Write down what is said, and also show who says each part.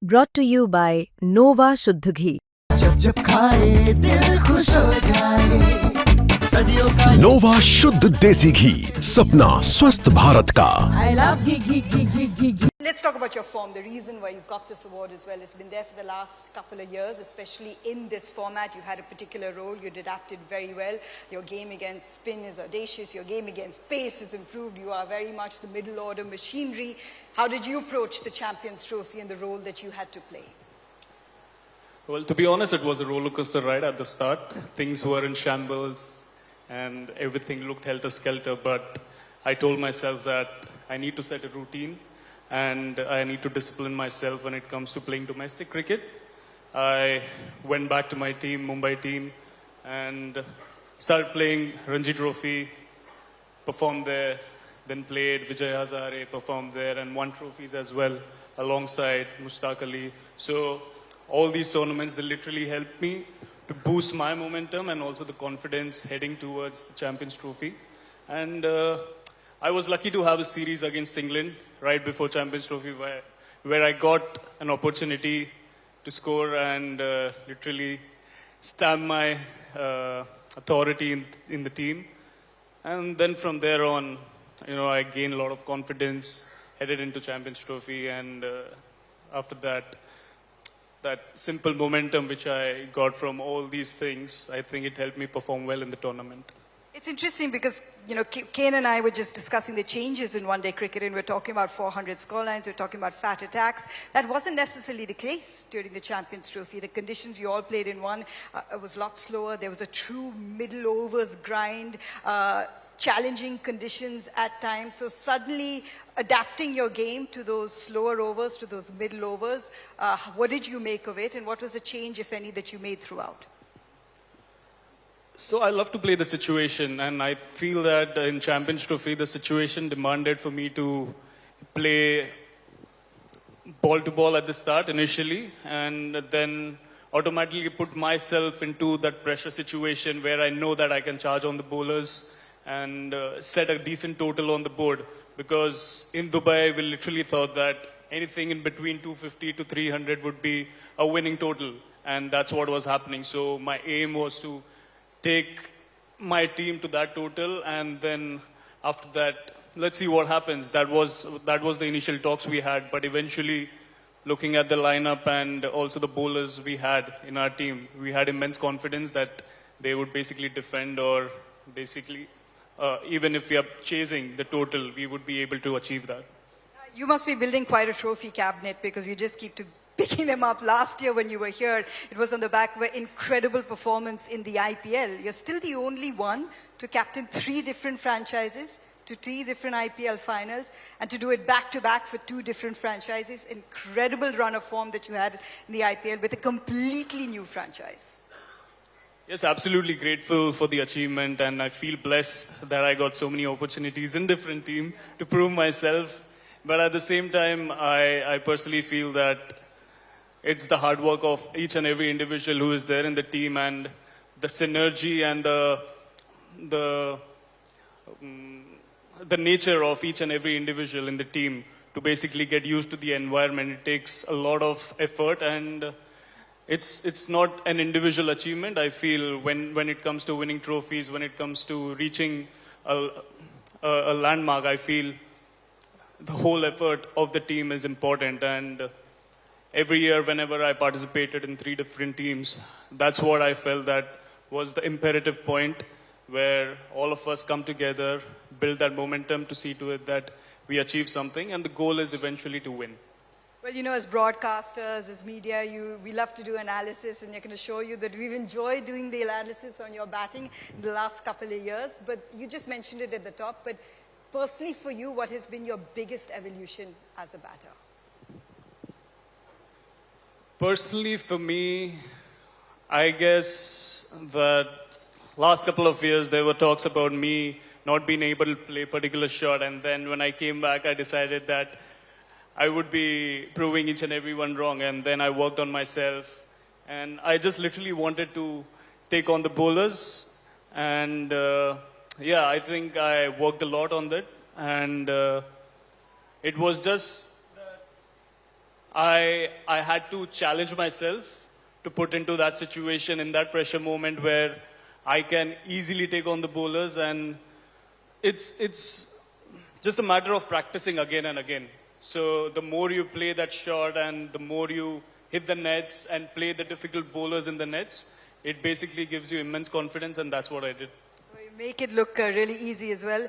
Speaker 1: Brought to you by Nova Shuddh Ghee.
Speaker 2: जब जब खाए दिल खुश हो जाए सदियों का
Speaker 3: नोवा शुद्ध देसी घी सपना स्वस्थ भारत का।
Speaker 4: I love ghee.
Speaker 5: Let's talk about your form, the reason why you got this award as well. It's been there for the last couple of years, especially in this format. You had a particular role, you'd adapted very well. Your game against spin is audacious, your game against pace is improved. You are very much the middle order machinery. How did you approach the Champions Trophy and the role that you had to play?
Speaker 6: Well, to be honest, it was a roller coaster ride at the start. Things were in shambles and everything looked helter-skelter, but I told myself that I need to set a routine and I need to discipline myself when it comes to playing domestic cricket. I went back to my team, Mumbai team, and started playing Ranji Trophy, performed there, then played Vijay Hazare, performed there, and won trophies as well alongside Mushtaq Ali. So all these tournaments, they literally helped me to boost my momentum and also the confidence heading towards the Champions Trophy. And I was lucky to have a series against England right before Champions Trophy where I got an opportunity to score and literally stamp my authority in the team. And then from there on, I gained a lot of confidence, headed into Champions Trophy, and after that simple momentum which I got from all these things, I think it helped me perform well in the tournament.
Speaker 5: It's interesting because, Kane and I were just discussing the changes in one-day cricket, and we're talking about 400 scorelines, we're talking about fat attacks. That wasn't necessarily the case during the Champions Trophy. The conditions you all played in was a lot slower. There was a true middle overs grind, challenging conditions at times. So suddenly adapting your game to those slower overs, to those middle overs, what did you make of it, and what was the change, if any, that you made throughout?
Speaker 6: So I love to play the situation, and I feel that in Champions Trophy, the situation demanded for me to play ball to ball at the start initially, and then automatically put myself into that pressure situation where I know that I can charge on the bowlers and set a decent total on the board. Because in Dubai, we literally thought that anything in between 250 to 300 would be a winning total, and that's what was happening. So my aim was to take my team to that total, and then after that, let's see what happens. That was the initial talks we had, but eventually, looking at the lineup and also the bowlers we had in our team, we had immense confidence that they would basically defend, or basically, even if we are chasing the total, we would be able to achieve that.
Speaker 5: You must be building quite a trophy cabinet because you just keep picking them up. Last year when you were here, it was on the back of an incredible performance in the IPL. You're still the only one to captain 3 different franchises, to 3 different IPL finals, and to do it back-to-back for 2 different franchises. Incredible run of form that you had in the IPL with a completely new franchise.
Speaker 6: Yes, absolutely grateful for the achievement, and I feel blessed that I got so many opportunities in different teams to prove myself. But at the same time, I personally feel that it's the hard work of each and every individual who is there in the team, and the synergy and the nature of each and every individual in the team to basically get used to the environment. It takes a lot of effort, and it's not an individual achievement. I feel when it comes to winning trophies, when it comes to reaching a landmark, I feel the whole effort of the team is important. And every year, whenever I participated in 3 different teams, that's what I felt that was the imperative point, where all of us come together, build that momentum to see to it that we achieve something, and the goal is eventually to win.
Speaker 5: Well, as broadcasters, as media, we love to do analysis, and I can assure you that we've enjoyed doing the analysis on your batting in the last couple of years. But you just mentioned it at the top, but personally for you, what has been your biggest evolution as a batter?
Speaker 6: Personally, for me, I guess that last couple of years, there were talks about me not being able to play a particular shot. And then when I came back, I decided that I would be proving each and everyone wrong. And then I worked on myself. And I just literally wanted to take on the bowlers. And I think I worked a lot on that. And it was just I had to challenge myself to put into that situation in that pressure moment where I can easily take on the bowlers, and it's just a matter of practicing again and again. So the more you play that shot and the more you hit the nets and play the difficult bowlers in the nets, it basically gives you immense confidence, and that's what I did.
Speaker 5: You make it look really easy as well.